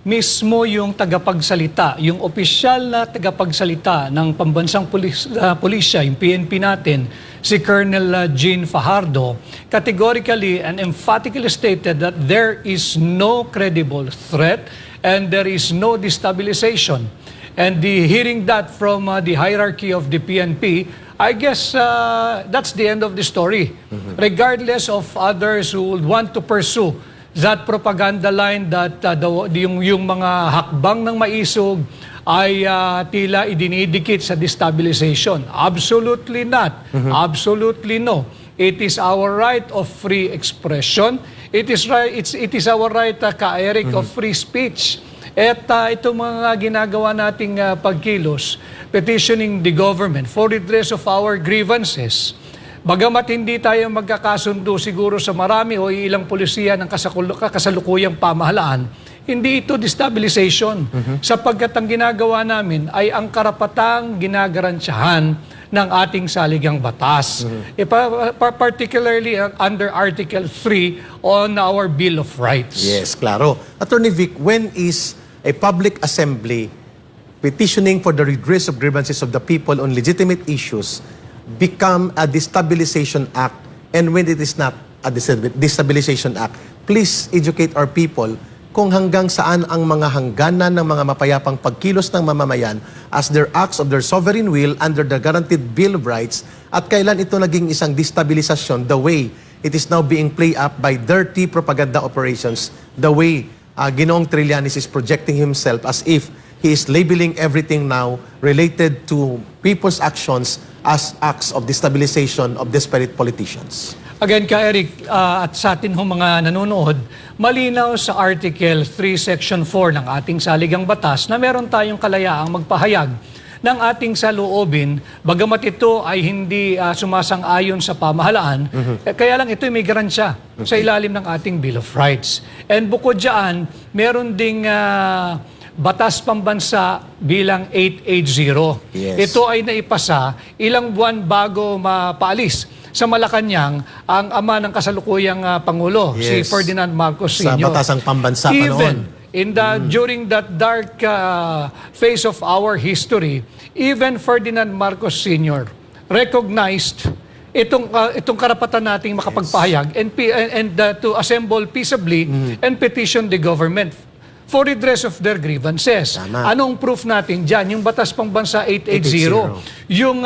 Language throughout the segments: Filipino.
mismo yung tagapagsalita, yung opisyal na tagapagsalita ng pambansang pulisya, yung PNP natin, si Colonel Jean Fajardo, categorically and emphatically stated that there is no credible threat and there is no destabilization. And hearing that from the hierarchy of the PNP, I guess that's the end of the story. Regardless of others who would want to pursue that propaganda line that yung mga hakbang ng maisog ay tila idinidikit sa destabilization. Absolutely not. Absolutely no. It is our right of free expression. It is our right, Eric, of free speech. At itong mga ginagawa nating pagkilos, petitioning the government for redress of our grievances, bagamat hindi tayo magkakasundo siguro sa marami o ilang polisiya ng kasalukuyang pamahalaan, hindi ito destabilization. Sapagkat ang ginagawa namin ay ang karapatang ginagarantiyahan ng ating saligang batas. Particularly under Article 3 on our Bill of Rights. Yes, klaro. Attorney Vic, when is a public assembly petitioning for the redress of grievances of the people on legitimate issues become a destabilization act, and when it is not a destabilization act, please educate our people kung hanggang saan ang mga hangganan ng mga mapayapang pagkilos ng mamamayan as their acts of their sovereign will under the guaranteed Bill of Rights, at kailan ito naging isang destabilisasyon the way it is now being played up by dirty propaganda operations, the way Ginoong Trillanes is projecting himself as if he is labeling everything now related to people's actions as acts of destabilization of desperate politicians. Again, Eric, at sa atin ho mga nanonood, malinaw sa Article 3, Section 4 ng ating saligang batas na meron tayong kalayaang magpahayag ng ating saloobin, bagamat ito ay hindi sumasang-ayon sa pamahalaan, kaya lang ito may garansya sa ilalim ng ating Bill of Rights. And bukod dyan, meron ding batas pambansa bilang 880. Yes. Ito ay naipasa ilang buwan bago mapaalis sa Malacanang ang ama ng kasalukuyang Pangulo, si Yes. Ferdinand Marcos Sr. Sa batasang pambansa pa Even noon. during that dark phase of our history, even Ferdinand Marcos Sr. recognized itong karapatan nating makapagpahayag and to assemble peaceably and petition the government for redress of their grievances. Tama. Anong proof natin dyan? Yung Batas Pambansa 880. Yung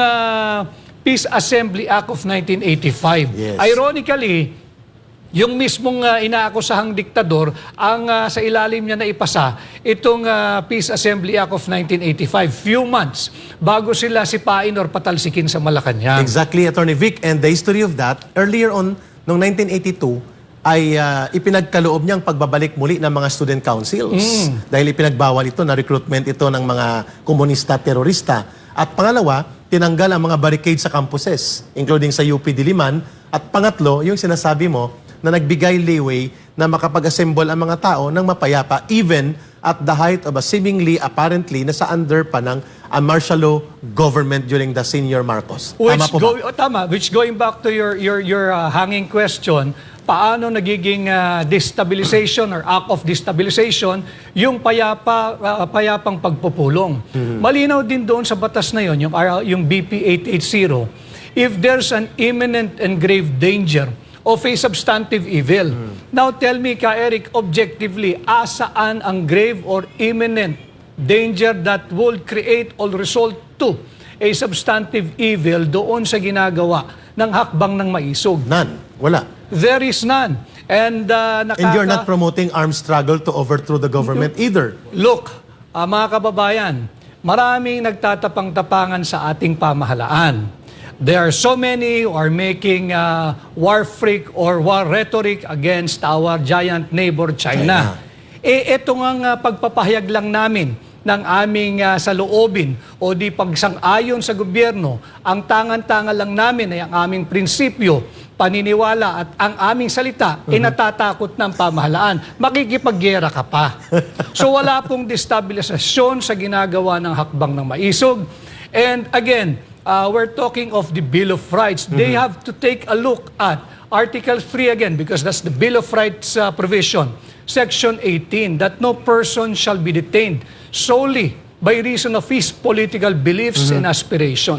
Peace Assembly Act of 1985. Yes. Ironically, yung mismong inaakusahang diktador ang sa ilalim niya na ipasa itong Peace Assembly Act of 1985 few months bago sila sipain or patalsikin sa Malacanang. Exactly, Attorney Vic. And the history of that, earlier on, noong 1982, ay ipinagkaloob niyang pagbabalik muli ng mga student councils. Dahil ipinagbawal ito na recruitment ito ng mga komunista terorista. At pangalawa, tinanggal ang mga barricade sa campuses, including sa UP Diliman. At pangatlo, yung sinasabi mo, na nagbigay leeway na makapag-assemble ang mga tao ng mapayapa even at the height of a seemingly, apparently, nasa under pa ng martial law government during the senior Marcos. Tama po ba? Tama. Which going back to your hanging question, paano nagiging destabilization or act of destabilization yung payapang pagpupulong. Malinaw din doon sa batas na yon, yung BP 880, if there's an imminent and grave danger of a substantive evil. Now tell me, Eric, objectively, asaan ang grave or imminent danger that will create or result to a substantive evil doon sa ginagawa ng hakbang ng maisog? None. Wala. There is none. And And you're not promoting armed struggle to overthrow the government either. Look, mga kababayan, maraming nagtatapang-tapangan sa ating pamahalaan. There are so many who are making war freak or war rhetoric against our giant neighbor China. Ito nga pagpapahayag lang namin ng aming saloobin o di pagsang-ayon sa gobyerno, ang tangan-tangan lang namin ay ang aming prinsipyo, paniniwala at ang aming salita ay natatakot ng pamahalaan. Makikipagyera ka pa. So wala pong destabilisasyon sa ginagawa ng hakbang ng maisog. And again, we're talking of the Bill of Rights. They have to take a look at Article 3 again because that's the Bill of Rights provision. Section 18, that no person shall be detained solely by reason of his political beliefs and aspirations.